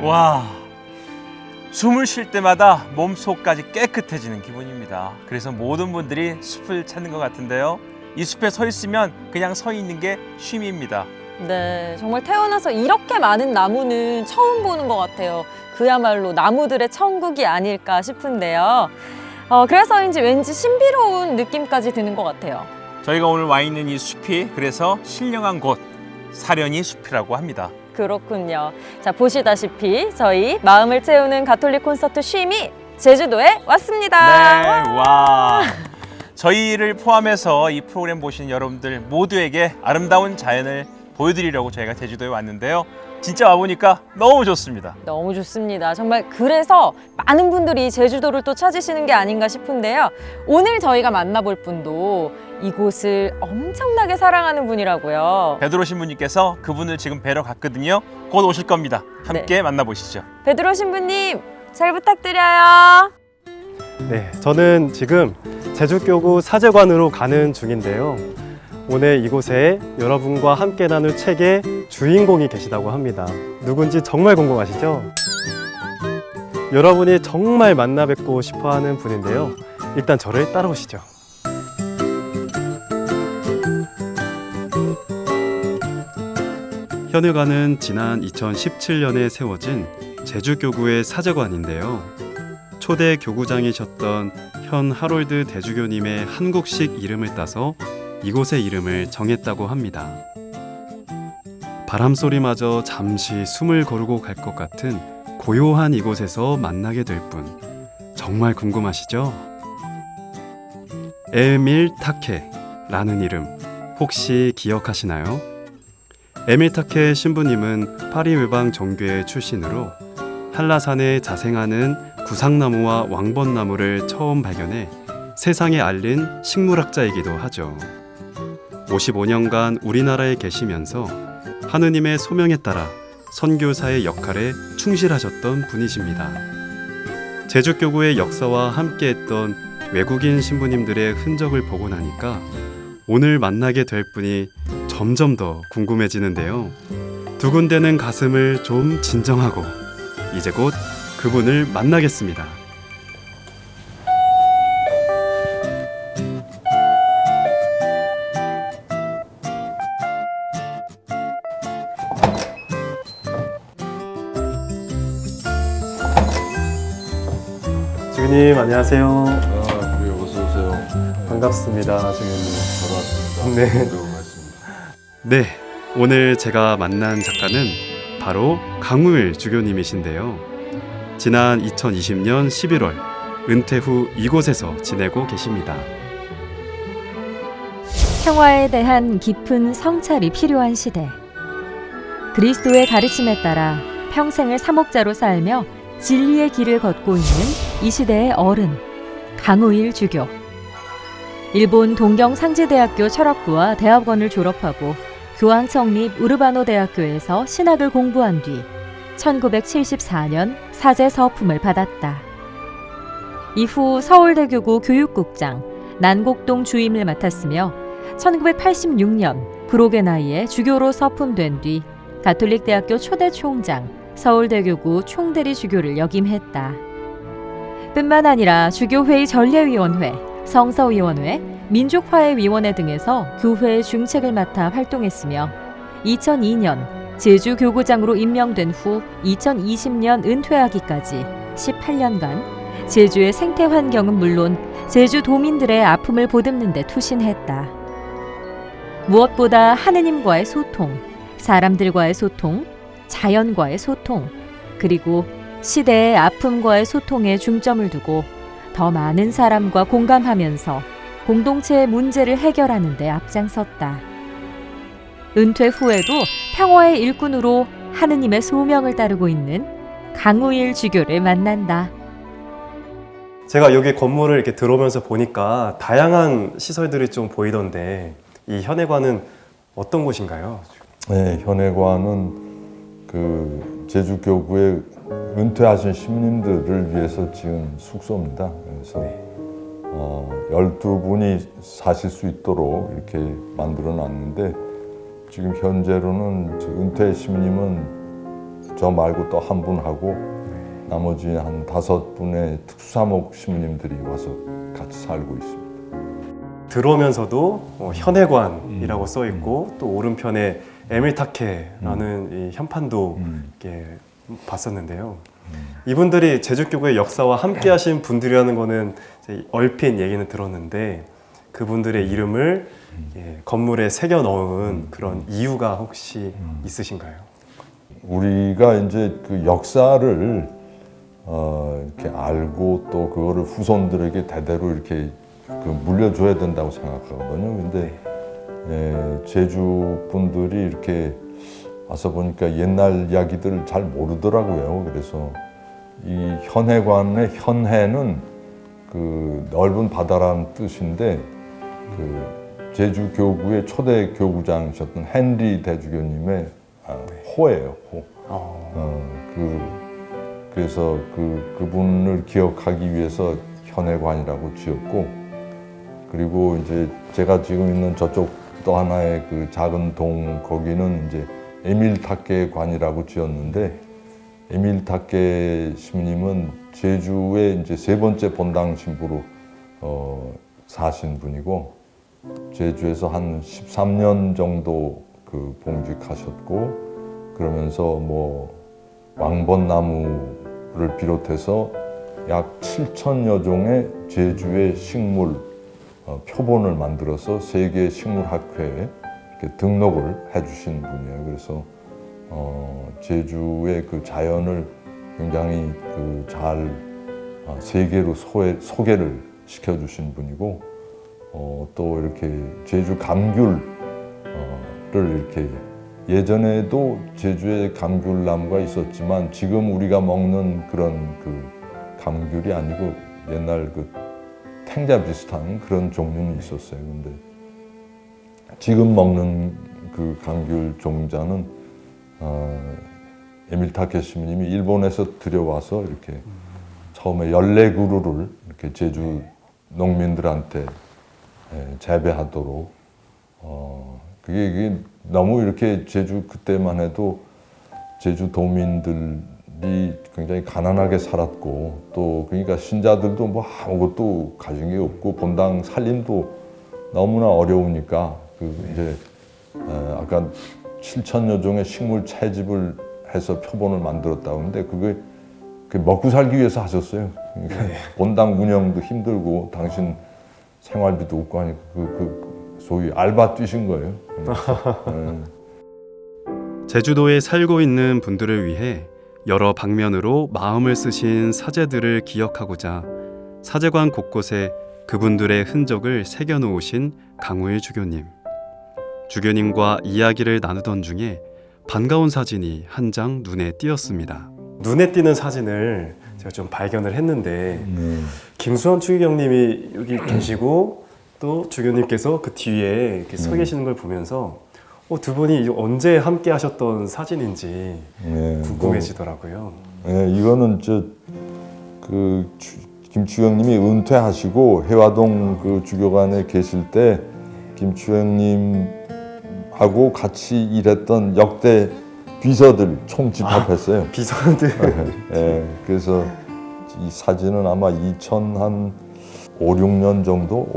와, 숨을 쉴 때마다 몸속까지 깨끗해지는 기분입니다. 그래서 모든 분들이 숲을 찾는 것 같은데요. 이 숲에 서 있으면 그냥 서 있는 게 쉼입니다. 네, 정말 태어나서 이렇게 많은 나무는 처음 보는 것 같아요. 그야말로 나무들의 천국이 아닐까 싶은데요. 그래서인지 왠지 신비로운 느낌까지 드는 것 같아요. 저희가 오늘 와 있는 이 숲이 그래서 신령한 곳, 사려니 숲이라고 합니다. 그렇군요. 자, 보시다시피 저희 마음을 채우는 가톨릭 콘서트 쉼이 제주도에 왔습니다. 네, 와. 저희를 포함해서 이 프로그램 보시는 여러분들 모두에게 아름다운 자연을 보여드리려고 저희가 제주도에 왔는데요. 진짜 와보니까 너무 좋습니다. 너무 좋습니다. 정말 그래서 많은 분들이 제주도를 또 찾으시는 게 아닌가 싶은데요. 오늘 저희가 만나볼 분도 이곳을 엄청나게 사랑하는 분이라고요. 베드로 신부님께서 그분을 지금 뵈러 갔거든요. 곧 오실 겁니다. 함께 네. 만나보시죠. 베드로 신부님, 잘 부탁드려요. 네, 저는 지금 제주교구 사제관으로 가는 중인데요. 오늘 이곳에 여러분과 함께 나눌 책의 주인공이 계시다고 합니다. 누군지 정말 궁금하시죠? 여러분이 정말 만나 뵙고 싶어 하는 분인데요. 일단 저를 따라오시죠. 현회관은 지난 2017년에 세워진 제주교구의 사제관인데요. 초대 교구장이셨던 현 하롤드 대주교님의 한국식 이름을 따서 이곳의 이름을 정했다고 합니다. 바람소리마저 잠시 숨을 거르고 갈 것 같은 고요한 이곳에서 만나게 될 분, 정말 궁금하시죠? 에밀 타케라는 이름 혹시 기억하시나요? 에밀 타케 신부님은 파리 외방 정교회 출신으로 한라산에 자생하는 구상나무와 왕벚나무를 처음 발견해 세상에 알린 식물학자이기도 하죠. 55년간 우리나라에 계시면서 하느님의 소명에 따라 선교사의 역할에 충실하셨던 분이십니다. 제주교구의 역사와 함께했던 외국인 신부님들의 흔적을 보고 나니까 오늘 만나게 될 분이 점점 더 궁금해지는데요. 두근대는 가슴을 좀 진정하고 이제 곧 그분을 만나겠습니다. 주교님 안녕하세요. 네, 어서 오세요. 반갑습니다, 주교님. 반갑습니다. 네. 반갑습니다. 네, 오늘 제가 만난 작가는 바로 강우일 주교님이신데요. 지난 2020년 11월 은퇴 후 이곳에서 지내고 계십니다. 평화에 대한 깊은 성찰이 필요한 시대. 그리스도의 가르침에 따라 평생을 사목자로 살며 진리의 길을 걷고 있는 이 시대의 어른, 강우일 주교. 일본 동경상지대학교 철학부와 대학원을 졸업하고 교황 청립 우르바노 대학교에서 신학을 공부한 뒤 1974년 사제 서품을 받았다. 이후 서울대교구 교육국장, 난곡동 주임을 맡았으며 1986년 불혹의 나이에 주교로 서품된 뒤 가톨릭대학교 초대 총장, 서울대교구 총대리 주교를 역임했다. 뿐만 아니라 주교회의 전례위원회, 성서위원회, 민족화해위원회 등에서 교회의 중책을 맡아 활동했으며 2002년 제주교구장으로 임명된 후 2020년 은퇴하기까지 18년간 제주의 생태 환경은 물론 제주도민들의 아픔을 보듬는 데 투신했다. 무엇보다 하느님과의 소통, 사람들과의 소통, 자연과의 소통, 그리고 시대의 아픔과의 소통에 중점을 두고 더 많은 사람과 공감하면서 공동체의 문제를 해결하는 데 앞장섰다. 은퇴 후에도 평화의 일꾼으로 하느님의 소명을 따르고 있는 강우일 주교를 만난다. 제가 여기 건물을 이렇게 들어오면서 보니까 다양한 시설들이 좀 보이던데 이 현회관은 어떤 곳인가요? 네, 현회관은 제주교구의 은퇴하신 시민들을 위해서 지은 숙소입니다. 그래서 12분이 사실 수 있도록 이렇게 만들어 놨는데 지금 현재로는 은퇴 시민님은 저 말고 또 한 분 하고 나머지 한 5분의 특수사목 신부님들이 와서 같이 살고 있습니다. 들어오면서도 현해관이라고 써 있고 또 오른편에 에밀타케라는 이 현판도 이렇게 봤었는데요. 이분들이 제주교구의 역사와 함께하신 분들이라는 거는 이제 얼핏 얘기는 들었는데 그분들의 이름을 건물에 새겨 넣은 그런 이유가 혹시 있으신가요? 우리가 이제 그 역사를 이렇게 알고 또 그거를 후손들에게 대대로 이렇게 그 물려줘야 된다고 생각하거든요. 근데 제주 분들이 이렇게 와서 보니까 옛날 이야기들을 잘 모르더라고요. 그래서 이 현해관의 현해는 그 넓은 바다라는 뜻인데 그 제주 교구의 초대 교구장이셨던 헨리 대주교님의 호예요. 호. 그래서 그분을 기억하기 위해서 현해관이라고 지었고, 그리고 이제 제가 지금 있는 저쪽 또 하나의 그 작은 동 거기는 이제 에밀타케 관이라고 지었는데, 에밀타케 신부님은 제주의 이제 3번째 본당 신부로 사신 분이고, 제주에서 한 13년 정도 그 봉직하셨고, 그러면서 뭐 왕벚나무를 비롯해서 약 7천여 종의 제주의 식물 표본을 만들어서 세계 식물학회에 이렇게 등록을 해주신 분이에요. 그래서 제주의 그 자연을 굉장히 그 잘 세계로 소개를 시켜주신 분이고, 또 이렇게 제주 감귤을 이렇게 예전에도 제주에 감귤나무가 있었지만 지금 우리가 먹는 그런 그 감귤이 아니고 옛날 그 탱자 비슷한 그런 종류는 있었어요. 근데 지금 먹는 그 감귤 종자는 에밀타케 신부님이 일본에서 들여와서 이렇게 처음에 14그루를 이렇게 제주 농민들한테 재배하도록 그게 너무 이렇게 제주 그때만 해도 제주 도민들이 굉장히 가난하게 살았고, 또 그러니까 신자들도 뭐 아무것도 가진 게 없고 본당 살림도 너무나 어려우니까 그 이제 아까 7천여 종의 식물 채집을 해서 표본을 만들었다고 하는데 그게 먹고 살기 위해서 하셨어요. 그러니까 본당 운영도 힘들고 당신 생활비도 없고 하니까 소위 알바 뛰신 거예요. 제주도에 살고 있는 분들을 위해 여러 방면으로 마음을 쓰신 사제들을 기억하고자 사제관 곳곳에 그분들의 흔적을 새겨 놓으신 강우일 주교님. 주교님과 이야기를 나누던 중에 반가운 사진이 한 장 눈에 띄었습니다. 눈에 띄는 사진을 제가 좀 발견을 했는데 김수원 추기경님이 여기 계시고 또 주교님께서 그 뒤에 이렇게 서 계시는 걸 보면서 두 분이 언제 함께 하셨던 사진인지 궁금해지더라고요. 이거는 김추영님이 은퇴하시고 해화동 그 주교관에 계실 때 김추영님하고 같이 일했던 역대 비서들 총 집합했어요. 비서들. 그래서 이 사진은 아마 2005, 6년 정도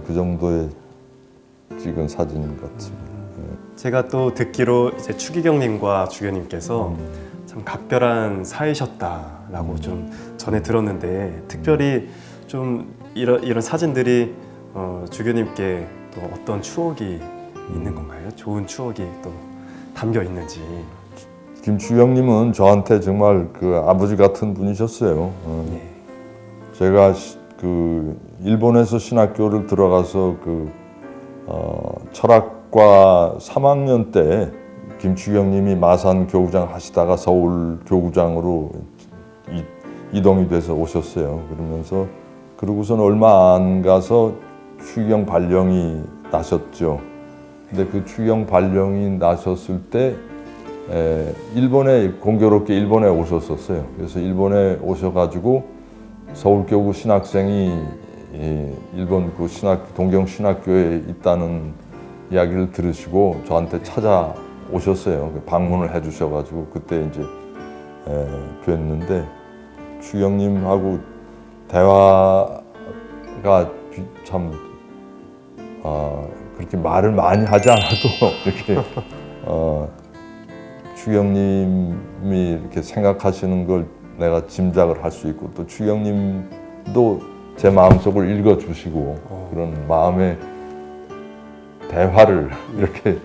그 정도에 찍은 사진 같습니다. 제가 또 듣기로 이제 추기경님과 주교님께서 참 각별한 사이셨다라고 좀 전해 들었는데, 특별히 좀 이런 사진들이 주교님께 또 어떤 추억이 있는 건가요? 좋은 추억이 또 담겨 있는지. 김추영님은 저한테 정말 그 아버지 같은 분이셨어요. 제가 그 일본에서 신학교를 들어가서 그 철학과 3학년 때 김추경님이 마산 교구장 하시다가 서울 교구장으로 이동이 돼서 오셨어요. 그러고서는 얼마 안 가서 추경 발령이 나셨죠. 근데 그 추경 발령이 나셨을 때 공교롭게 일본에 오셨었어요. 그래서 일본에 오셔가지고 서울교구 신학생이 일본 그 동경 신학교에 있다는 이야기를 들으시고 저한테 찾아오셨어요. 방문을 해주셔가지고 그때 이제 뵀는데 추경님하고 대화가 참 그렇게 말을 많이 하지 않아도 이렇게 추경님이 이렇게 생각하시는 걸 내가 짐작을 할 수 있고 또 추경님도 제 마음속을 읽어주시고 그런 마음의 대화를 이렇게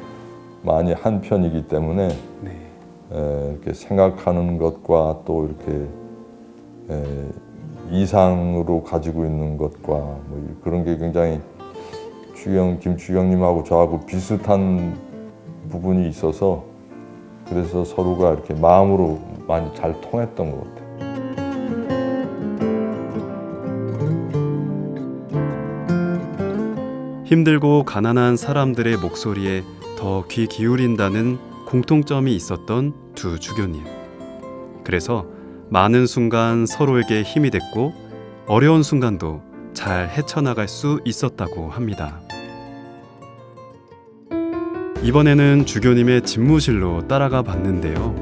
많이 한 편이기 때문에 이렇게 생각하는 것과 또 이렇게 이상으로 가지고 있는 것과 뭐 그런 게 굉장히 김추경님하고 저하고 비슷한 부분이 있어서 그래서 서로가 이렇게 마음으로 많이 잘 통했던 것 같아요. 힘들고 가난한 사람들의 목소리에 더 귀 기울인다는 공통점이 있었던 두 주교님. 그래서 많은 순간 서로에게 힘이 됐고 어려운 순간도 잘 헤쳐나갈 수 있었다고 합니다. 이번에는 주교님의 집무실로 따라가 봤는데요.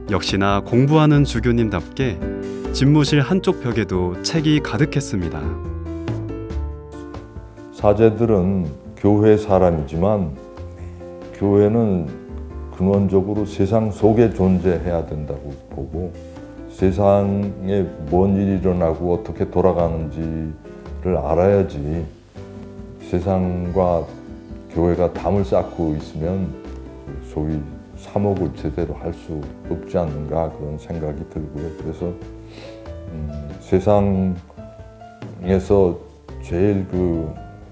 역시나 공부하는 주교님답게 집무실 한쪽 벽에도 책이 가득했습니다. 사제들은 교회 사람이지만 교회는 근원적으로 세상 속에 존재해야 된다고 보고 세상에 뭔 일이 일어나고 어떻게 돌아가는지를 알아야지 세상과 교회가 담을 쌓고 있으면 소위 사목을 제대로 할 수 없지 않는가 그런 생각이 들고요. 그래서 세상에서 제일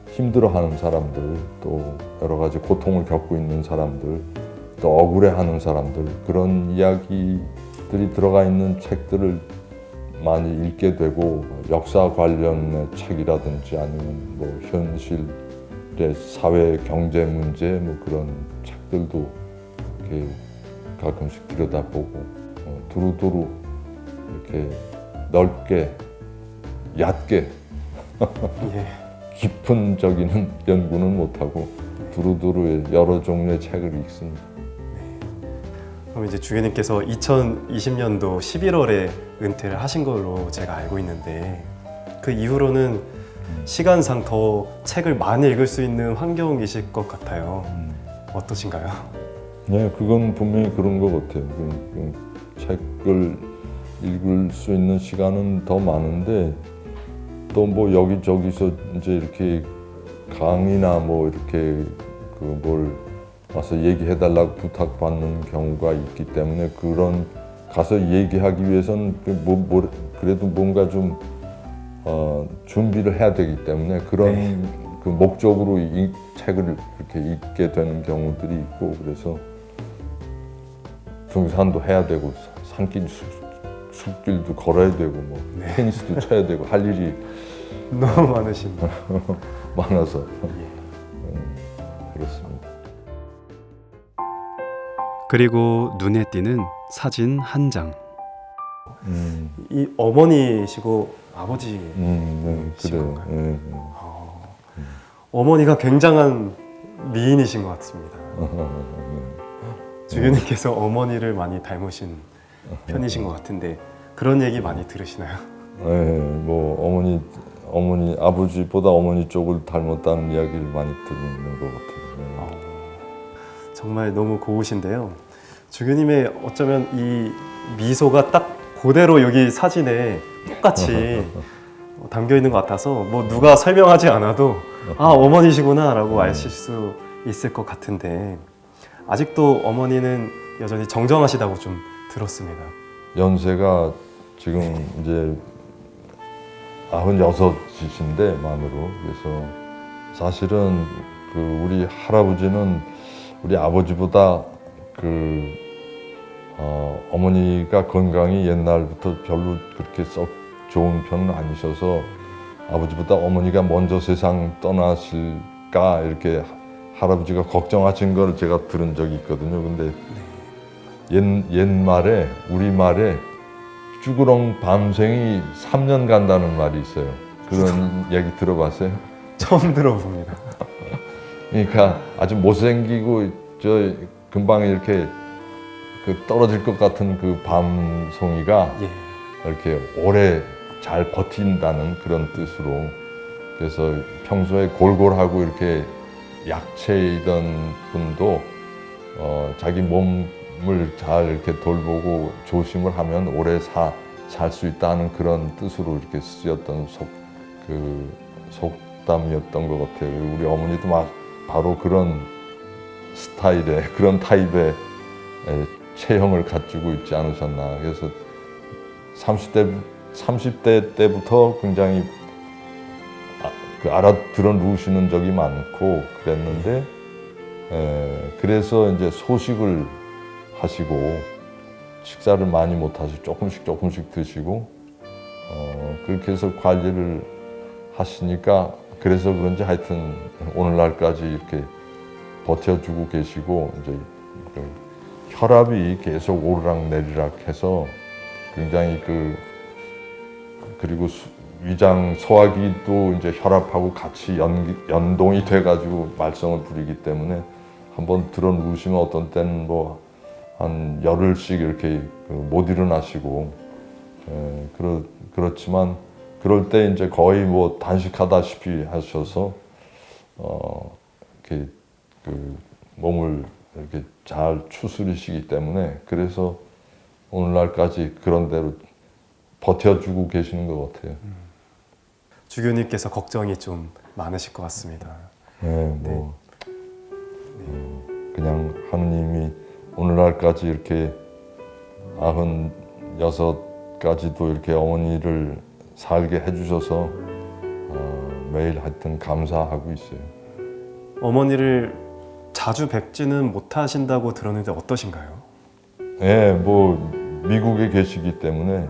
힘들어하는 사람들 또 여러 가지 고통을 겪고 있는 사람들 또 억울해하는 사람들 그런 이야기들이 들어가 있는 책들을 많이 읽게 되고 역사 관련의 책이라든지 아니면 뭐 현실의 사회 경제 문제 뭐 그런 책들도 이렇게 가끔씩 들여다보고 두루두루 이렇게 넓게 얕게 깊은적인 연구는 못하고 두루두루 여러 종류의 책을 읽습니다. 그럼 이제 주교님께서 2020년도 11월에 은퇴를 하신 걸로 제가 알고 있는데 그 이후로는 시간상 더 책을 많이 읽을 수 있는 환경이실 것 같아요. 어떠신가요? 네, 그건 분명히 그런 것 같아요. 책을 읽을 수 있는 시간은 더 많은데 또 뭐 여기저기서 이제 이렇게 강의나 뭐 이렇게 뭘 와서 얘기해달라고 부탁받는 경우가 있기 때문에 그런 가서 얘기하기 위해서는 그래도 뭔가 좀 준비를 해야 되기 때문에 그런 그 목적으로 이 책을 이렇게 읽게 되는 경우들이 있고 그래서 등산도 해야 되고 산길 숲길도 걸어야 되고 뭐 테니스도 쳐야 되고 할 일이 너무 많으십니다. 많아서 그렇습니다. 그리고 눈에 띄는 사진 한 장. 이 어머니시고 아버지 네, 그래요. 네. 어머니가 굉장한 미인이신 것 같습니다. 주교님께서 어머니를 많이 닮으신 편이신 것 같은데 그런 얘기 많이 들으시나요? 네, 뭐 어머니 아버지보다 어머니 쪽을 닮았다는 이야기를 많이 듣는 것 같아요. 네. 정말 너무 고우신데요. 주교님의 어쩌면 이 미소가 딱 그대로 여기 사진에 똑같이 담겨 있는 것 같아서 뭐 누가 설명하지 않아도 아 어머니시구나라고 아실 수 있을 것 같은데 아직도 어머니는 여전히 정정하시다고 좀 들었습니다. 연세가 지금 이제 96이신데 만으로 그래서 사실은 우리 할아버지는 우리 아버지보다 어머니가 건강이 옛날부터 별로 그렇게 썩 좋은 편은 아니셔서 아버지보다 어머니가 먼저 세상 떠나실까 이렇게 할아버지가 걱정하신 걸 제가 들은 적이 있거든요. 근데 옛말에 우리말에 쭈구렁 밤생이 3년 간다는 말이 있어요. 그런 얘기 들어봤어요? 처음 들어봅니다. 그러니까 아주 못생기고 금방 이렇게 그 떨어질 것 같은 그 밤송이가 예. 이렇게 오래 잘 버틴다는 그런 뜻으로, 그래서 평소에 골골하고 이렇게 약체이던 분도 자기 몸을 잘 이렇게 돌보고 조심을 하면 오래 살 수 있다는 그런 뜻으로 이렇게 쓰였던 속담이었던 것 같아요. 우리 어머니도 바로 그런 스타일의, 그런 타입의 체형을 가지고 있지 않으셨나. 그래서 30대 때부터 굉장히 알아들어 누우시는 적이 많고 그랬는데, 그래서 이제 소식을 하시고 식사를 많이 못 하시고 조금씩 드시고 그렇게 해서 관리를 하시니까, 그래서 그런지 하여튼 오늘날까지 이렇게 버텨주고 계시고, 이제 혈압이 계속 오르락내리락 해서 굉장히 그리고 위장 소화기도 이제 혈압하고 같이 연동이 돼가지고 말썽을 부리기 때문에 한번 들어 누우시면 어떤 때는 뭐 한 열흘씩 이렇게 못 일어나시고, 그렇지만 그럴 때 이제 거의 뭐 단식하다시피 하셔서 이렇게 몸을 이렇게 잘 추스리시기 때문에, 그래서 오늘날까지 그런 대로 버텨주고 계시는 것 같아요. 주교님께서 걱정이 좀 많으실 것 같습니다. 네, 그냥 하느님이 오늘날까지 이렇게 96가지도 이렇게 어머니를 살게 해주셔서 매일 하여튼 감사하고 있어요. 어머니를 자주 뵙지는 못하신다고 들었는데 어떠신가요? 네, 뭐 미국에 계시기 때문에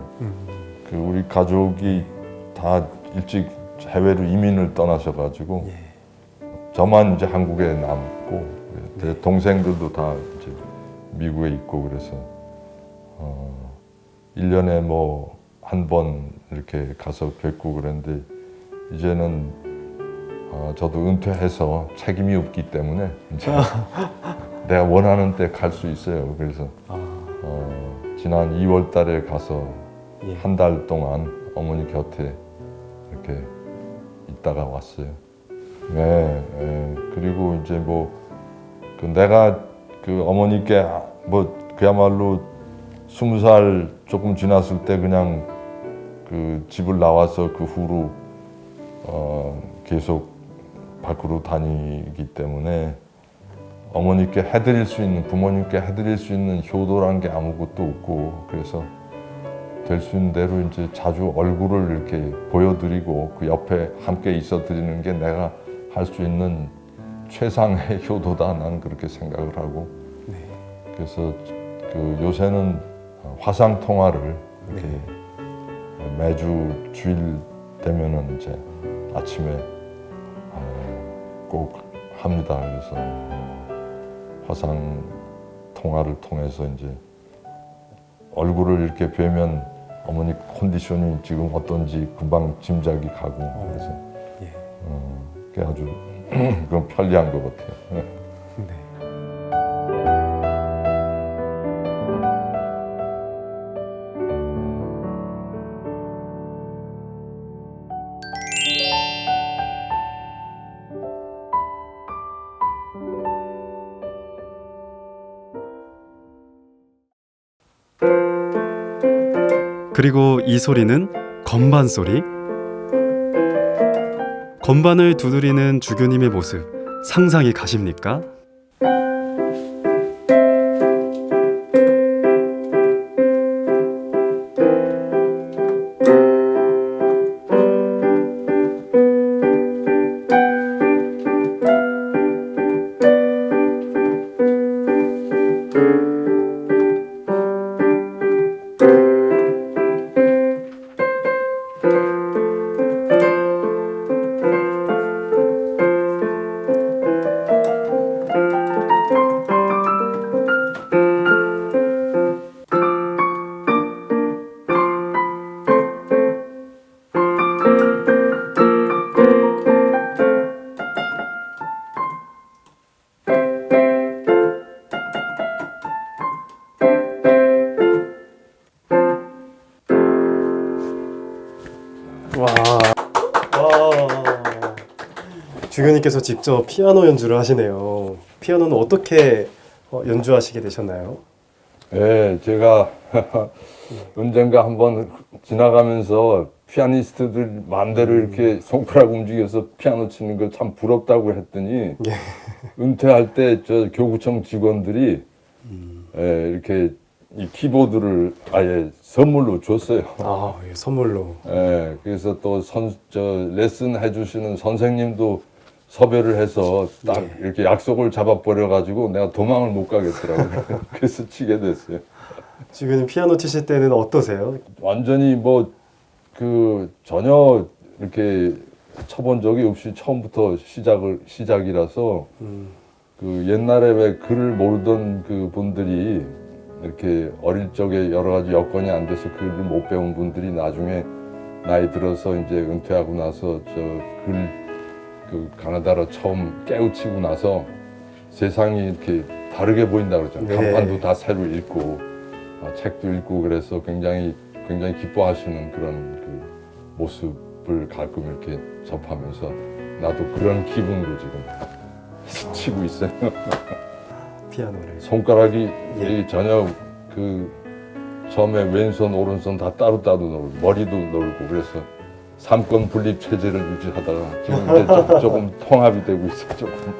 우리 가족이 다 일찍 해외로 이민을 떠나셔가지고 저만 이제 한국에 남고, 제 동생들도 다 이제 미국에 있고, 그래서 1년에 뭐 한 번 이렇게 가서 뵙고 그랬는데, 이제는 저도 은퇴해서 책임이 없기 때문에 이제 내가 원하는 때 갈 수 있어요. 그래서 지난 2월 달에 가서 한 달 동안 어머니 곁에 이렇게 있다가 왔어요. 그리고 이제 내가 어머니께 그야말로 20살 조금 지났을 때 그냥 집을 나와서 그 후로 계속 밖으로 다니기 때문에 어머니께 해드릴 수 있는, 부모님께 해드릴 수 있는 효도란 게 아무것도 없고, 그래서 될 수 있는 대로 이제 자주 얼굴을 이렇게 보여드리고 그 옆에 함께 있어 드리는 게 내가 할 수 있는 최상의 효도다, 나는 그렇게 생각을 하고, 그래서 요새는 화상 통화를 이렇게 매주 주일 되면은 이제 아침에 꼭 합니다. 그래서 화상 통화를 통해서 이제 얼굴을 이렇게 뵈면 어머니 컨디션이 지금 어떤지 금방 짐작이 가고, 그래서 그게 아주 그건 편리한 것 같아요. 그리고 이 소리는 건반 소리. 건반을 두드리는 주교님의 모습 상상이 가십니까? 주교님께서 직접 피아노 연주를 하시네요. 피아노는 어떻게 연주하시게 되셨나요? 예, 제가 언젠가 한번 지나가면서 피아니스트들 마음대로 이렇게 손가락 움직여서 피아노 치는 거 참 부럽다고 했더니 예. 은퇴할 때 저 교구청 직원들이 예, 이렇게 이 키보드를 아예 선물로 줬어요. 아, 예, 선물로. 예, 그래서 또 레슨 해주시는 선생님도 섭외를 해서 딱 예. 이렇게 약속을 잡아버려가지고 내가 도망을 못 가겠더라고요. 그래서 치게 됐어요. 주교님 피아노 치실 때는 어떠세요? 완전히 뭐 전혀 이렇게 쳐본 적이 없이 처음부터 시작이라서 그 옛날에 왜 글을 모르던 그 분들이 이렇게 어릴 적에 여러 가지 여건이 안 돼서 글을 못 배운 분들이 나중에 나이 들어서 이제 은퇴하고 나서 가나다로 처음 깨우치고 나서 세상이 이렇게 다르게 보인다 그러잖아요. 네. 간판도 다 새로 읽고 책도 읽고 그래서 굉장히 기뻐하시는 그런 그 모습을 가끔 이렇게 접하면서 나도 그런 기분으로 지금 치고 있어요. 피아노를. 손가락이 예. 전혀 처음에 왼손 오른손 다 따로따로 놀고 머리도 놀고 그래서 삼권 분립 체제를 유지하다가 지금 이제 조금 통합이 되고 있어요. 조금.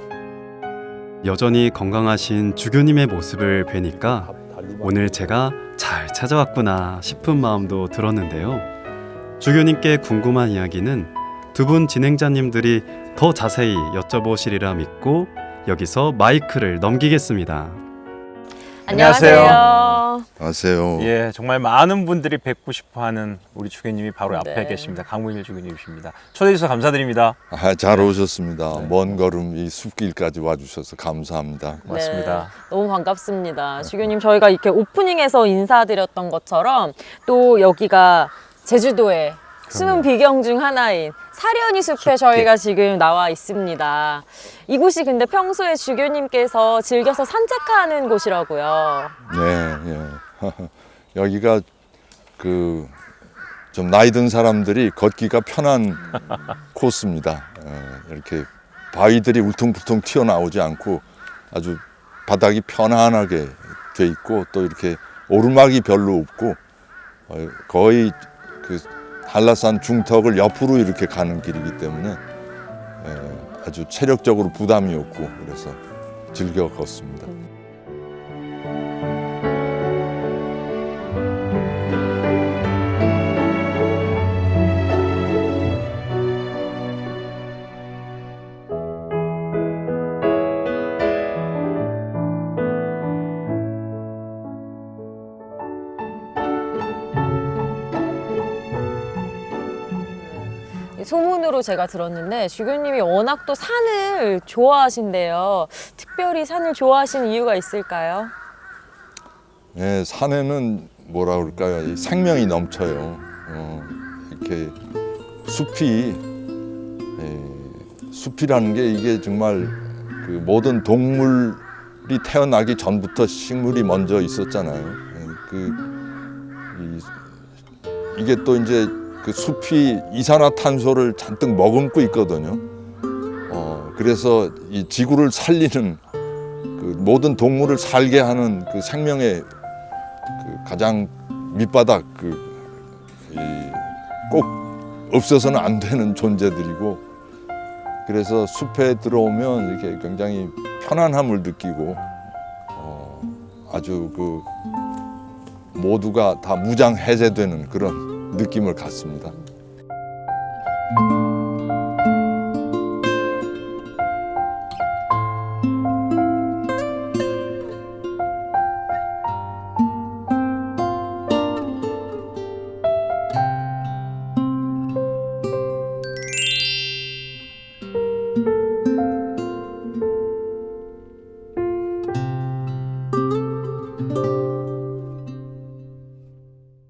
여전히 건강하신 주교님의 모습을 뵈니까 오늘 제가 잘 찾아왔구나 싶은 마음도 들었는데요. 주교님께 궁금한 이야기는 두 분 진행자님들이 더 자세히 여쭤보시리라 믿고 여기서 마이크를 넘기겠습니다. 안녕하세요. 안녕하세요. 예, 정말 많은 분들이 뵙고 싶어하는 우리 주교님이 바로 앞에 네. 계십니다. 강문일 주교님이십니다. 초대해 주셔서 감사드립니다. 잘 오셨습니다. 네. 먼 걸음 이 숲길까지 와주셔서 감사합니다. 고맙습니다. 네, 너무 반갑습니다. 주교님, 저희가 이렇게 오프닝에서 인사드렸던 것처럼 또 여기가 제주도의 숨은 비경 중 하나인 사려니 숲에 저희가 지금 나와 있습니다. 이곳이 근데 평소에 주교님께서 즐겨서 산책하는 곳이라고요. 네, 예. 여기가 좀 나이 든 사람들이 걷기가 편한 코스입니다. 이렇게 바위들이 울퉁불퉁 튀어나오지 않고 아주 바닥이 편안하게 돼 있고 또 이렇게 오르막이 별로 없고 거의 한라산 중턱을 옆으로 이렇게 가는 길이기 때문에 아주 체력적으로 부담이 없고 그래서 즐겨 걷습니다. 소문으로 제가 들었는데 주교님이 워낙 또 산을 좋아하신대요. 특별히 산을 좋아하시는 이유가 있을까요? 네, 산에는 뭐라 그럴까요? 이 생명이 넘쳐요. 이렇게 숲이라는 게 이게 정말 모든 동물이 태어나기 전부터 식물이 먼저 있었잖아요. 이게 또 이제 숲이 이산화탄소를 잔뜩 머금고 있거든요. 그래서 이 지구를 살리는 모든 동물을 살게 하는 생명의 가장 밑바닥 꼭 없어서는 안 되는 존재들이고 그래서 숲에 들어오면 이렇게 굉장히 편안함을 느끼고 아주 모두가 다 무장해제되는 그런 느낌을 갖습니다.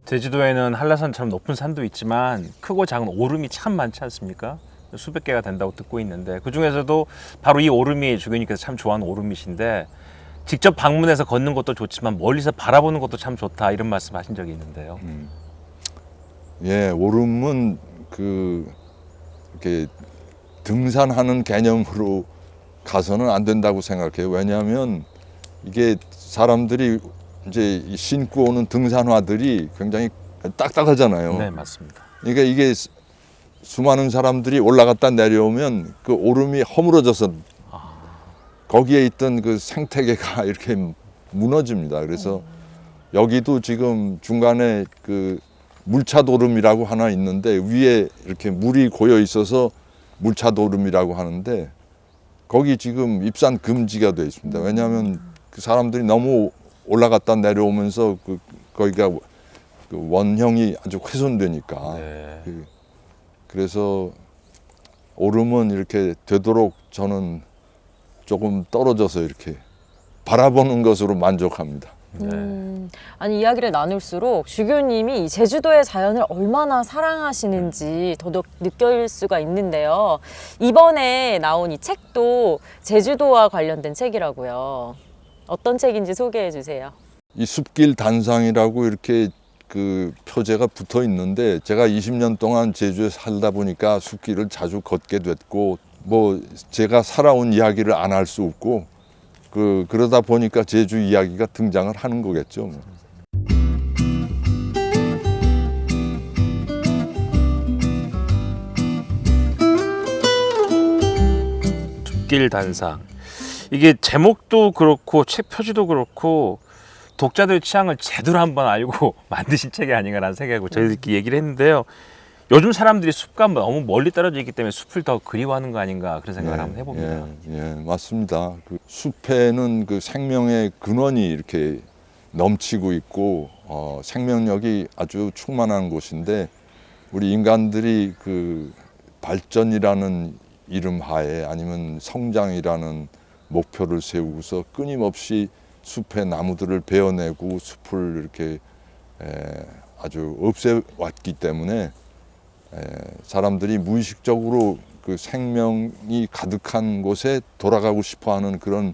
제주도에는 한라산처럼 높은 산도 있지만 크고 작은 오름이 참 많지 않습니까? 수백 개가 된다고 듣고 있는데 그 중에서도 바로 이 오름이 주교님께서 참 좋아하는 오름이신데 직접 방문해서 걷는 것도 좋지만 멀리서 바라보는 것도 참 좋다 이런 말씀 하신 적이 있는데요. 예, 오름은 이렇게 등산하는 개념으로 가서는 안 된다고 생각해요. 왜냐하면 이게 사람들이 이제 신고 오는 등산화들이 굉장히 딱딱하잖아요. 네, 맞습니다. 그러니까 이게 수많은 사람들이 올라갔다 내려오면 그 오름이 허물어져서 거기에 있던 그 생태계가 이렇게 무너집니다. 그래서 여기도 지금 중간에 그 물차도름이라고 하나 있는데 위에 이렇게 물이 고여 있어서 물차도름이라고 하는데 거기 지금 입산 금지가 되어 있습니다. 왜냐하면 그 사람들이 너무 올라갔다 내려오면서 거기가 그 원형이 아주 훼손되니까. 네. 그래서 오름은 이렇게 되도록 저는 조금 떨어져서 이렇게 바라보는 것으로 만족합니다. 네. 아니 이야기를 나눌수록 주교님이 이 제주도의 자연을 얼마나 사랑하시는지 더더욱 느낄 수가 있는데요. 이번에 나온 이 책도 제주도와 관련된 책이라고요. 어떤 책인지 소개해 주세요. 이 숲길 단상이라고 이렇게 그 표제가 붙어 있는데 제가 20년 동안 제주에 살다 보니까 숲길을 자주 걷게 됐고 뭐 제가 살아온 이야기를 안 할 수 없고 그러다 보니까 제주 이야기가 등장을 하는 거겠죠. 숲길 단상. 이게 제목도 그렇고 책 표지도 그렇고 독자들의 취향을 제대로 한번 알고 만드신 책이 아닌가라는 생각이고 저희들끼리 얘기를 했는데요. 요즘 사람들이 숲과 너무 멀리 떨어져 있기 때문에 숲을 더 그리워하는 거 아닌가 그런 생각을 한번 해봅니다. 예, 맞습니다. 그 숲에는 그 생명의 근원이 이렇게 넘치고 있고 생명력이 아주 충만한 곳인데 우리 인간들이 그 발전이라는 이름 하에 아니면 성장이라는 목표를 세우고서 끊임없이 숲의 나무들을 베어내고 숲을 이렇게 아주 없애왔기 때문에 사람들이 무의식적으로 그 생명이 가득한 곳에 돌아가고 싶어하는 그런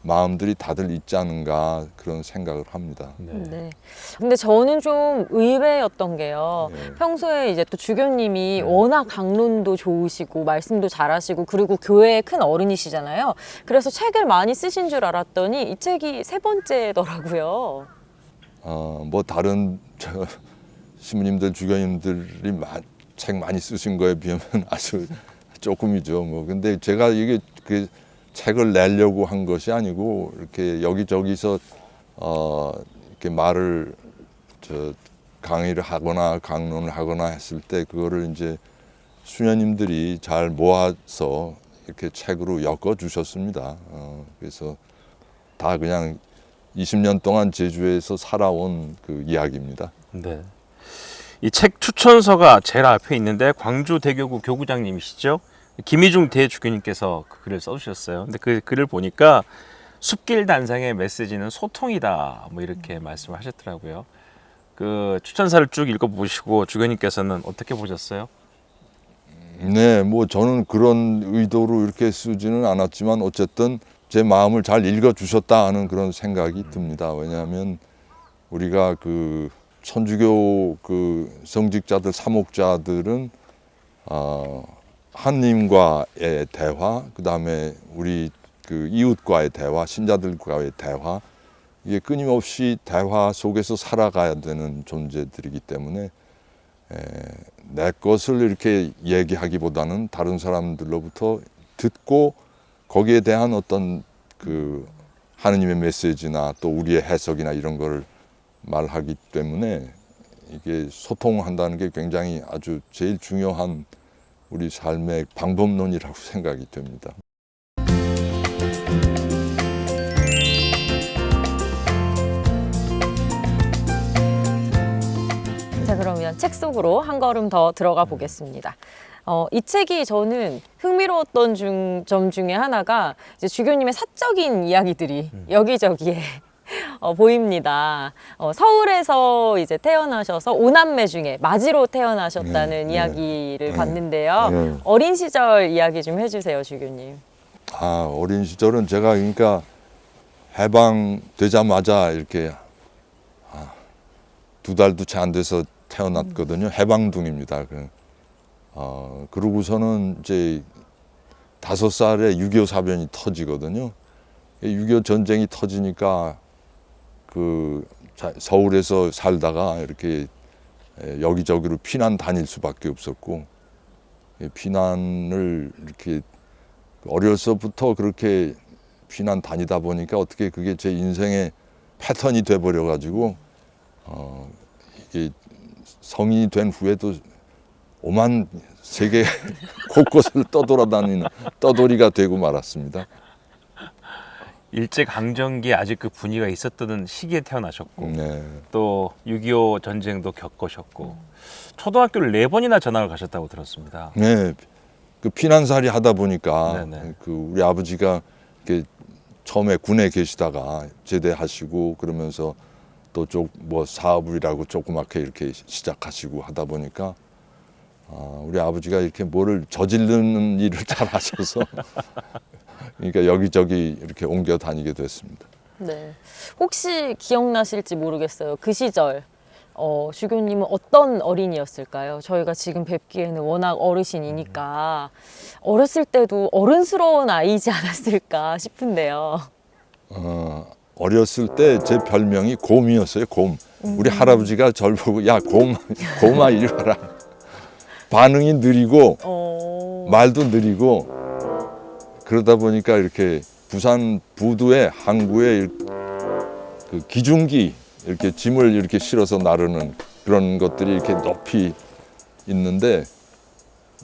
마음들이 다들 있지 않은가 그런 생각을 합니다. 네. 근데 저는 좀 의외였던 게요. 네. 평소에 이제 또 주교님이 워낙 강론도 좋으시고 말씀도 잘하시고 그리고 교회의 큰 어른이시잖아요. 그래서 책을 많이 쓰신 줄 알았더니 이 책이 3번째더라고요. 뭐 다른 신부님들, 주교님들이 책 많이 쓰신 거에 비하면 아주 조금이죠. 뭐 근데 제가 이게 그 책을 내려고 한 것이 아니고 이렇게 여기저기서 이렇게 말을 강의를 하거나 강론을 하거나 했을 때 그거를 이제 수녀님들이 잘 모아서 이렇게 책으로 엮어 주셨습니다. 그래서 다 그냥 20년 동안 제주에서 살아온 그 이야기입니다. 네. 이 책 추천서가 제일 앞에 있는데 광주대교구 교구장님이시죠? 김희중 대주교님께서 그 글을 써주셨어요. 근데 그 글을 보니까 숲길 단상의 메시지는 소통이다. 뭐 이렇게 말씀을 하셨더라고요. 그 추천사를 쭉 읽어보시고 주교님께서는 어떻게 보셨어요? 네, 뭐 저는 그런 의도로 이렇게 쓰지는 않았지만 어쨌든 제 마음을 잘 읽어주셨다 하는 그런 생각이 듭니다. 왜냐하면 우리가 그 천주교 그 성직자들, 사목자들은 하나님과의 대화, 그 다음에 우리 그 이웃과의 대화, 신자들과의 대화, 이게 끊임없이 대화 속에서 살아가야 되는 존재들이기 때문에 내 것을 이렇게 얘기하기보다는 다른 사람들로부터 듣고 거기에 대한 어떤 그 하느님의 메시지나 또 우리의 해석이나 이런 걸 말하기 때문에 이게 소통한다는 게 굉장히 아주 제일 중요한 우리 삶의 방법론이라고 생각이 됩니다. 자, 그러면 책 속으로 한 걸음 더 들어가 보겠습니다. 이 책이 저는 흥미로웠던 점 중에 하나가 이제 주교님의 사적인 이야기들이 여기저기에 보입니다. 서울에서 이제 태어나셔서 5남매 중에 마지로 태어나셨다는 네, 이야기를 네, 봤는데요. 네. 어린 시절 이야기 좀 해주세요, 주교님. 어린 시절은 제가 그러니까 해방되자마자 이렇게 2달도 채 안 돼서 태어났거든요. 해방둥입니다. 그러고서는 이제 5살에 6.25 사변이 터지거든요. 6.25 전쟁이 터지니까 서울에서 살다가 이렇게 여기저기로 피난 다닐 수밖에 없었고, 피난을 이렇게 어려서부터 그렇게 피난 다니다 보니까 어떻게 그게 제 인생의 패턴이 돼버려 가지고 이게 성인이 된 후에도 오만 세계 곳곳을 떠돌아다니는 떠돌이가 되고 말았습니다. 일제강점기에 아직 그 분위기가 있었던 시기에 태어나셨고 네. 또 6.25 전쟁도 겪으셨고 초등학교를 4번이나 전학을 가셨다고 들었습니다. 네, 그 피난살이 하다 보니까 네네. 그 우리 아버지가 이렇게 처음에 군에 계시다가 제대하시고 그러면서 또 뭐 사업이라고 조그맣게 이렇게 시작하시고 하다 보니까 우리 아버지가 이렇게 뭐를 저지르는 일을 잘 하셔서 그러니까 여기저기 이렇게 옮겨 다니게 됐습니다. 네. 혹시 기억나실지 모르겠어요. 그 시절 주교님은 어떤 어린이였을까요? 저희가 지금 뵙기에는 워낙 어르신이니까 어렸을 때도 어른스러운 아이지 않았을까 싶은데요. 어렸을 때 제 별명이 곰이었어요. 곰. 우리 할아버지가 저를 보고 야 곰아 이리 와라. 반응이 느리고 말도 느리고 그러다 보니까 이렇게 부산 부두에 항구에 그 기중기 이렇게 짐을 이렇게 실어서 나르는 그런 것들이 이렇게 높이 있는데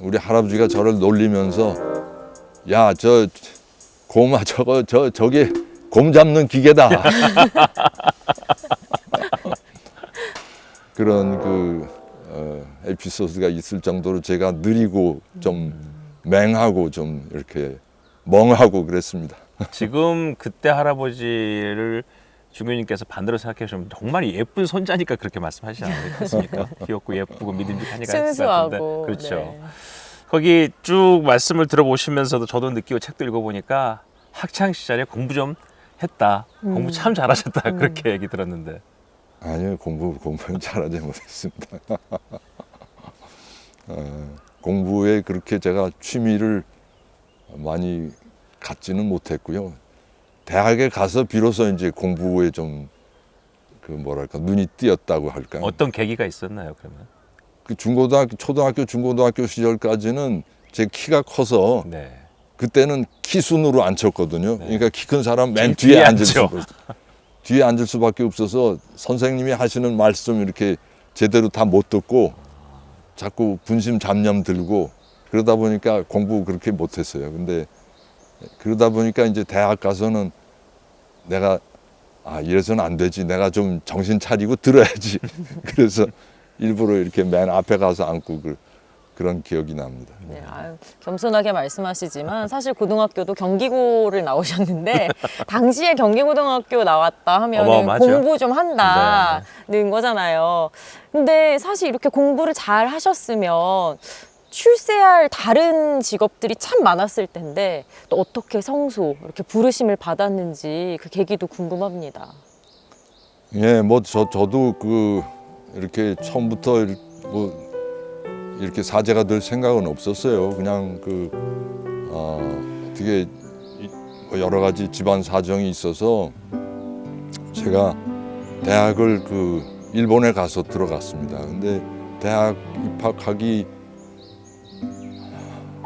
우리 할아버지가 저를 놀리면서 야 저 곰아 저게 곰 잡는 기계다. 그런 에피소드가 있을 정도로 제가 느리고 좀 맹하고 좀 이렇게 멍하고 그랬습니다. 지금 그때 할아버지를 주교님께서 반대로 생각해 보시면 정말 예쁜 손자니까 그렇게 말씀하시지 않습니까? 귀엽고 예쁘고 믿음직하니까 순수하고. 그렇죠. 네. 거기 쭉 말씀을 들어보시면서도 저도 느끼고 책도 읽어보니까 학창 시절에 공부 좀 했다. 공부 참 잘하셨다. 그렇게 얘기 들었는데. 아니요, 공부는 잘하지 못했습니다. 공부에 그렇게 제가 취미를 많이 갖지는 못했고요. 대학에 가서 비로소 이제 공부에 좀 눈이 띄었다고 할까요? 어떤 계기가 있었나요, 그러면? 그 초등학교, 중고등학교 시절까지는 제 키가 커서 네. 그때는 키순으로 앉혔거든요. 네. 그러니까 키 큰 사람 맨 뒤에 뒤에 앉을 앉죠. 뒤에 앉을 수밖에 없어서 선생님이 하시는 말씀 이렇게 제대로 다 못 듣고 자꾸 분심 잡념 들고 그러다 보니까 공부 그렇게 못했어요. 근데 그러다 보니까 이제 대학 가서는 내가 이래서는 안 되지. 내가 좀 정신 차리고 들어야지. 그래서 일부러 이렇게 맨 앞에 가서 앉고 그런 기억이 납니다. 네, 아유, 겸손하게 말씀하시지만 사실 고등학교도 경기고를 나오셨는데 당시에 경기고등학교 나왔다 하면 어마어마하죠. 공부 좀 한다는 거잖아요. 근데 사실 이렇게 공부를 잘 하셨으면 출세할 다른 직업들이 참 많았을 텐데 또 어떻게 성소 이렇게 부르심을 받았는지 그 계기도 궁금합니다. 예, 뭐 저도 이렇게 처음부터 이렇게 사제가 될 생각은 없었어요. 그냥 되게 여러 가지 집안 사정이 있어서 제가 대학을 일본에 가서 들어갔습니다. 근데 대학 입학하기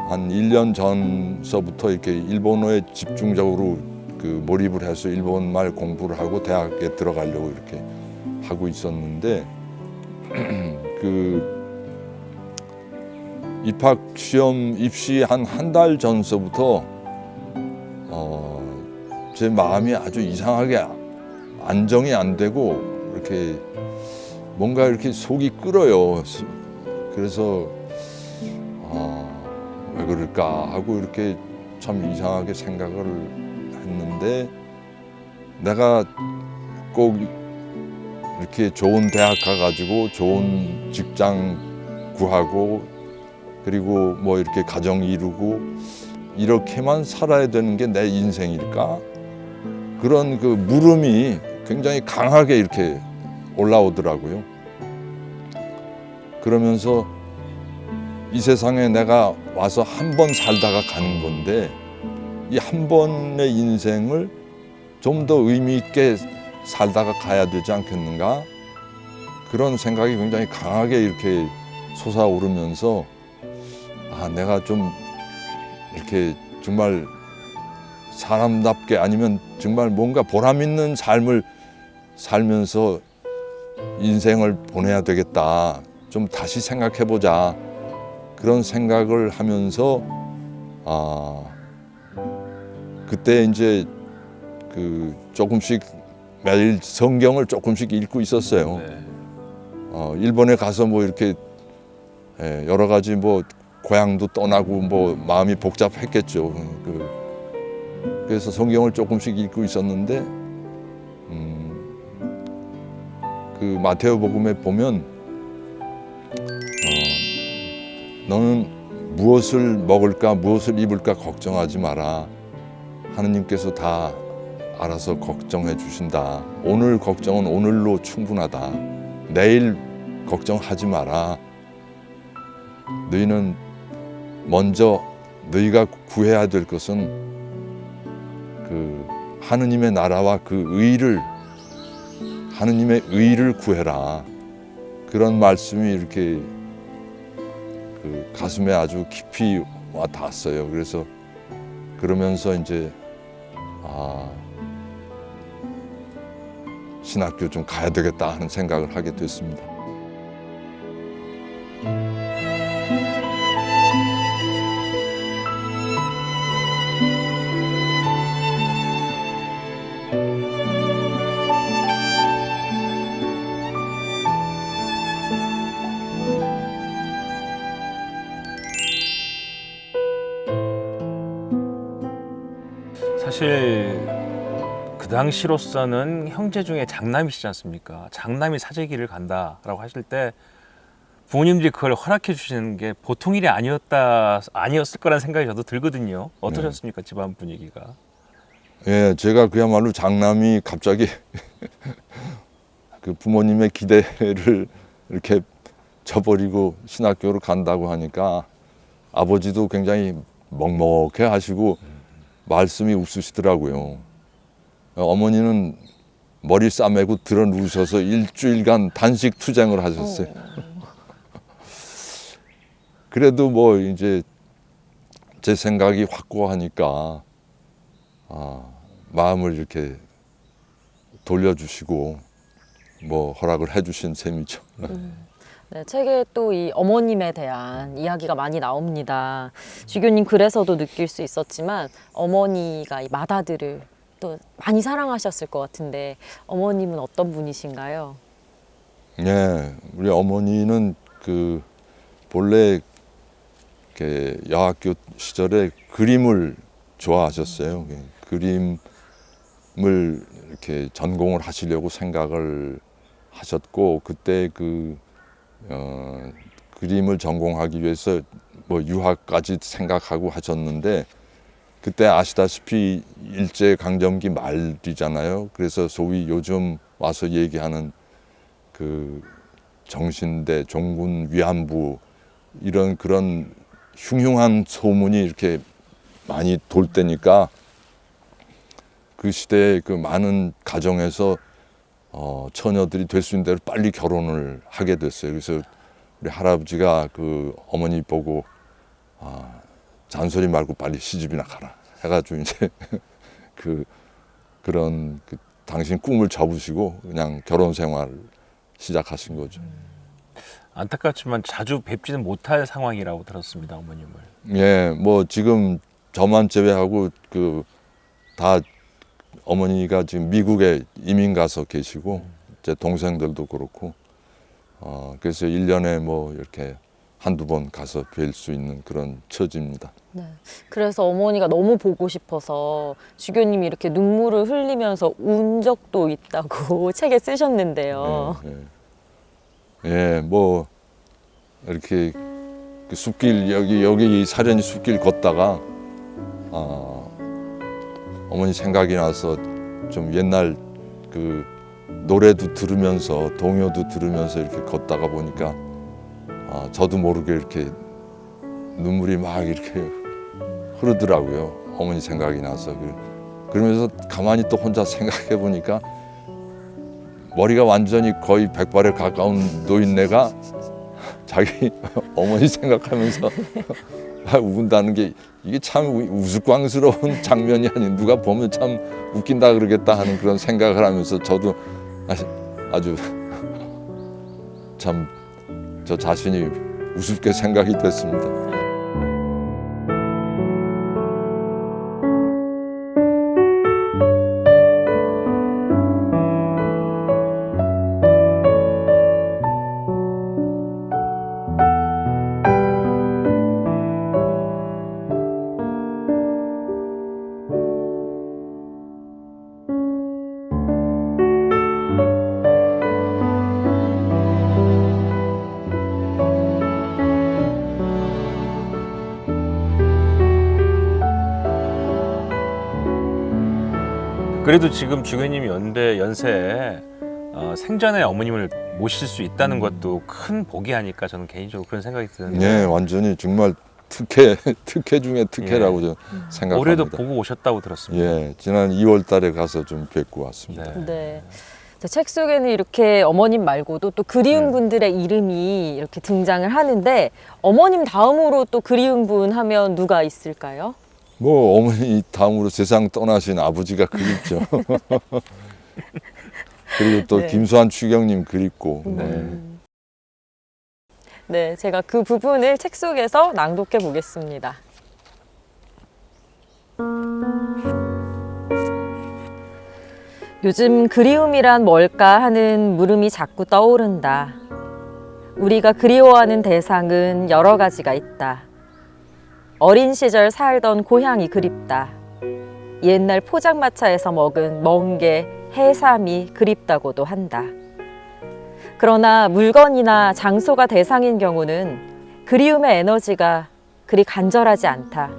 한 1년 전서부터 이렇게 일본어에 집중적으로 몰입을 해서 일본말 공부를 하고 대학에 들어가려고 이렇게 하고 있었는데 입학 시험 입시 한 달 전서부터 제 마음이 아주 이상하게 안정이 안 되고 이렇게 뭔가 이렇게 속이 끓어요. 그래서 왜 그럴까 하고 이렇게 참 이상하게 생각을 했는데 내가 꼭 이렇게 좋은 대학 가가지고 좋은 직장 구하고 그리고 뭐 이렇게 가정 이루고 이렇게만 살아야 되는 게 내 인생일까? 그런 물음이 굉장히 강하게 이렇게 올라오더라고요. 그러면서 이 세상에 내가 와서 한 번 살다가 가는 건데 이 한 번의 인생을 좀 더 의미 있게 살다가 가야 되지 않겠는가? 그런 생각이 굉장히 강하게 이렇게 솟아오르면서 내가 좀 이렇게 정말 사람답게 아니면 정말 뭔가 보람 있는 삶을 살면서 인생을 보내야 되겠다. 좀 다시 생각해보자. 그런 생각을 하면서 그때 이제 그 조금씩 매일 성경을 조금씩 읽고 있었어요. 네. 일본에 가서 뭐 이렇게 여러 가지 뭐 고향도 떠나고 뭐 마음이 복잡했겠죠. 그래서 성경을 조금씩 읽고 있었는데 그 마테오복음에 보면 너는 무엇을 먹을까 무엇을 입을까 걱정하지 마라. 하느님께서 다 알아서 걱정해 주신다. 오늘 걱정은 오늘로 충분하다. 내일 걱정하지 마라. 너희는 먼저 너희가 구해야 될 것은 그 하느님의 나라와 그 의를 하느님의 의를 구해라. 그런 말씀이 이렇게 그 가슴에 아주 깊이 와 닿았어요. 그래서 그러면서 이제 신학교 좀 가야 되겠다 하는 생각을 하게 됐습니다. 사실 그 당시로서는 형제 중에 장남이시지 않습니까? 장남이 사제길을 간다라고 하실 때 부모님들이 그걸 허락해 주시는 게 보통 일이 아니었을 거라는 생각이 저도 들거든요. 어떠셨습니까? 집안 분위기가? 예, 제가 그야말로 장남이 갑자기 그 부모님의 기대를 이렇게 저버리고 신학교로 간다고 하니까 아버지도 굉장히 먹먹해 하시고 말씀이 욱수시더라고요. 어머니는 머리 싸매고 들어 누우셔서 일주일간 단식 투쟁을 하셨어요. 그래도 뭐 이제 제 생각이 확고하니까 마음을 이렇게 돌려주시고 뭐 허락을 해주신 셈이죠. 네, 책에 또 이 어머님에 대한 이야기가 많이 나옵니다. 주교님 글에서도 느낄 수 있었지만 어머니가 이 맏아들을 또 많이 사랑하셨을 것 같은데 어머님은 어떤 분이신가요? 네, 우리 어머니는 그 본래 이렇게 여학교 시절에 그림을 좋아하셨어요. 그림을 이렇게 전공을 하시려고 생각을 하셨고 그때 그림을 전공하기 위해서 뭐 유학까지 생각하고 하셨는데 그때 아시다시피 일제강점기 말이잖아요. 그래서 소위 요즘 와서 얘기하는 그 정신대, 종군 위안부 이런 그런 흉흉한 소문이 이렇게 많이 돌 때니까 그 시대에 그 많은 가정에서 처녀들이 될 수 있는 대로 빨리 결혼을 하게 됐어요. 그래서 우리 할아버지가 그 어머니 보고 잔소리 말고 빨리 시집이나 가라 해가지고 이제 그런 당신 꿈을 접으시고 그냥 결혼 생활 시작하신 거죠. 안타깝지만 자주 뵙지는 못할 상황이라고 들었습니다, 어머님을. 예, 뭐 지금 저만 제외하고 다 어머니가 지금 미국에 이민 가서 계시고 제 동생들도 그렇고 그래서 1년에 뭐 이렇게 한두 번 가서 뵐 수 있는 그런 처지입니다. 네. 그래서 어머니가 너무 보고 싶어서 주교님이 이렇게 눈물을 흘리면서 운 적도 있다고 책에 쓰셨는데요. 예, 뭐 이렇게 그 숲길 여기 사려니 숲길 걷다가 어머니 생각이 나서 좀 옛날 그 노래도 들으면서 동요도 들으면서 이렇게 걷다가 보니까 저도 모르게 이렇게 눈물이 막 이렇게 흐르더라고요. 어머니 생각이 나서. 그러면서 가만히 또 혼자 생각해 보니까 머리가 완전히 거의 백발에 가까운 노인네가 자기 어머니 생각하면서 우는다는 게 이게 참 우스꽝스러운 장면이 아닌, 누가 보면 참 웃긴다 그러겠다 하는 그런 생각을 하면서 저도 아주 참 저 자신이 우습게 생각이 됐습니다. 그래도 지금 주교님 연세에 생전에 어머님을 모실 수 있다는 것도 큰 복이 아닐까, 저는 개인적으로 그런 생각이 드는데. 네, 완전히 정말 특혜 중에 특혜라고 저는 생각합니다. 올해도 보고 오셨다고 들었습니다. 예, 지난 2월 달에 가서 좀 뵙고 왔습니다. 네. 네. 책 속에는 이렇게 어머님 말고도 또 그리운 분들의 이름이 이렇게 등장을 하는데, 어머님 다음으로 또 그리운 분 하면 누가 있을까요? 뭐 어머니 다음으로 세상 떠나신 아버지가 그립죠. 그리고 또 네. 김수환 추경님 그립고. 네. 네, 제가 그 부분을 책 속에서 낭독해 보겠습니다. 요즘 그리움이란 뭘까 하는 물음이 자꾸 떠오른다. 우리가 그리워하는 대상은 여러 가지가 있다. 어린 시절 살던 고향이 그립다. 옛날 포장마차에서 먹은 멍게, 해삼이 그립다고도 한다. 그러나 물건이나 장소가 대상인 경우는 그리움의 에너지가 그리 간절하지 않다.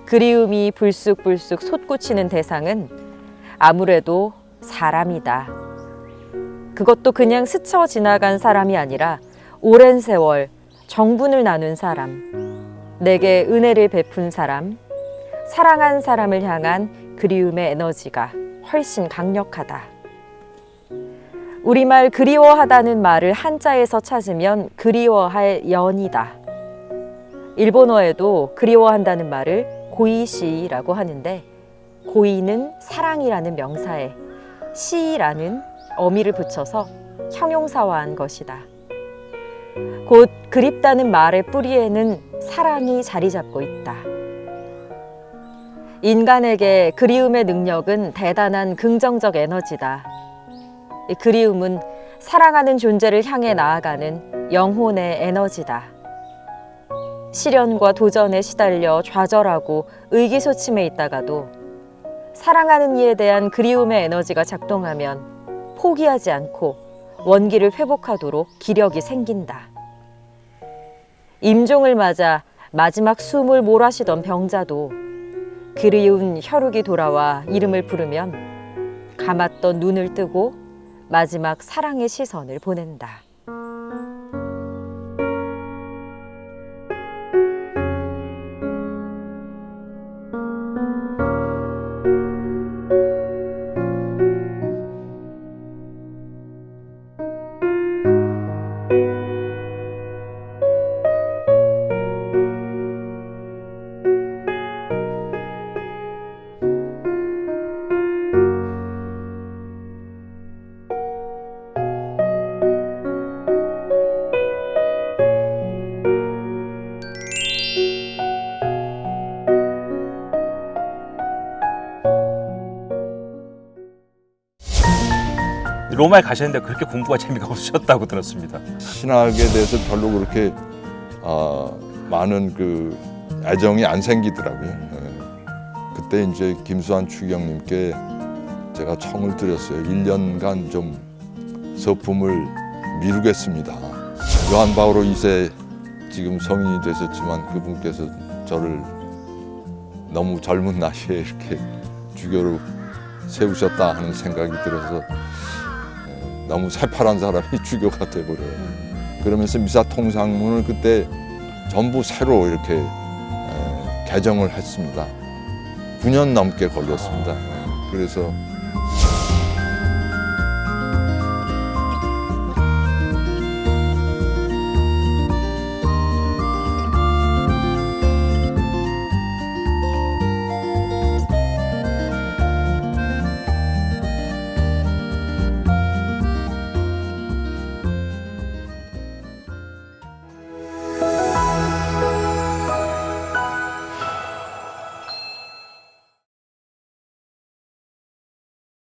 그리움이 불쑥불쑥 솟구치는 대상은 아무래도 사람이다. 그것도 그냥 스쳐 지나간 사람이 아니라 오랜 세월 정분을 나눈 사람, 내게 은혜를 베푼 사람, 사랑한 사람을 향한 그리움의 에너지가 훨씬 강력하다. 우리말 그리워하다는 말을 한자에서 찾으면 그리워할 연이다. 일본어에도 그리워한다는 말을 고이시라고 하는데, 고이는 사랑이라는 명사에 시라는 어미를 붙여서 형용사화한 것이다. 곧 그립다는 말의 뿌리에는 사랑이 자리 잡고 있다. 인간에게 그리움의 능력은 대단한 긍정적 에너지다. 이 그리움은 사랑하는 존재를 향해 나아가는 영혼의 에너지다. 시련과 도전에 시달려 좌절하고 의기소침해 있다가도 사랑하는 이에 대한 그리움의 에너지가 작동하면 포기하지 않고 원기를 회복하도록 기력이 생긴다. 임종을 맞아 마지막 숨을 몰아쉬던 병자도 그리운 혈육이 돌아와 이름을 부르면 감았던 눈을 뜨고 마지막 사랑의 시선을 보낸다. 로마에 가셨는데 그렇게 공부가 재미가 없으셨다고 들었습니다. 신학에 대해서 별로 그렇게 많은 그 애정이 안 생기더라고요. 그때 이제 김수환 추경님께 제가 청을 드렸어요. 1년간 좀 서품을 미루겠습니다. 요한 바오로 2세 지금 성인이 되셨지만 그분께서 저를 너무 젊은 나이에 이렇게 주교로 세우셨다 하는 생각이 들어서 너무 새파란 사람이 주교가 돼버려요. 그러면서 미사 통상문을 그때 전부 새로 이렇게 개정을 했습니다. 9년 넘게 걸렸습니다. 그래서